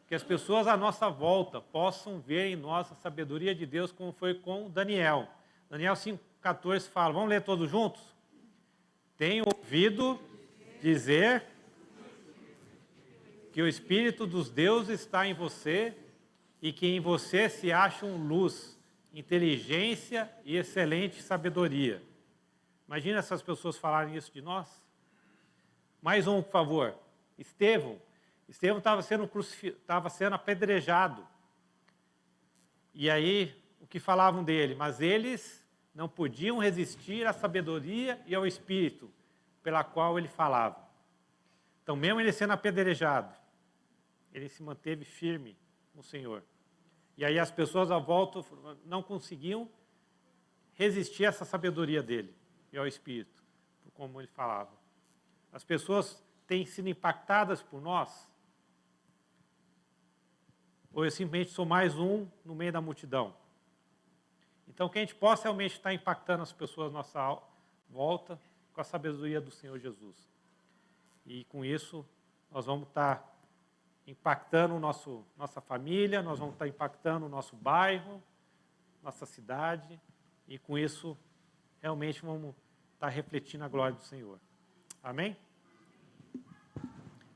A: que as pessoas à nossa volta possam ver em nós a sabedoria de Deus, como foi com Daniel. Daniel 5,14 fala, vamos ler todos juntos? Tenho ouvido dizer que o Espírito dos deuses está em você e que em você se acham luz, inteligência e excelente sabedoria. Imagina essas pessoas falarem isso de nós. Mais um, por favor. Estevão estava sendo apedrejado. E aí, o que falavam dele? Mas eles não podiam resistir à sabedoria e ao Espírito pela qual ele falava. Então, mesmo ele sendo apedrejado, ele se manteve firme no Senhor. E aí as pessoas à volta não conseguiam resistir a essa sabedoria dele e ao Espírito, como ele falava. As pessoas têm sido impactadas por nós? Ou eu simplesmente sou mais um no meio da multidão? Então, que a gente possa realmente estar impactando as pessoas à nossa volta com a sabedoria do Senhor Jesus. E com isso, nós vamos estar impactando nossa família, nós vamos estar impactando o nosso bairro, nossa cidade, e com isso, realmente vamos estar refletindo a glória do Senhor. Amém?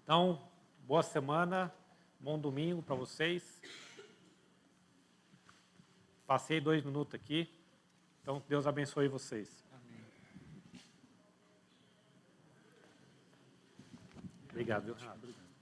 A: Então, boa semana, bom domingo para vocês. Passei 2 minutos aqui, então Deus abençoe vocês. Amém. Obrigado, viu? Obrigado.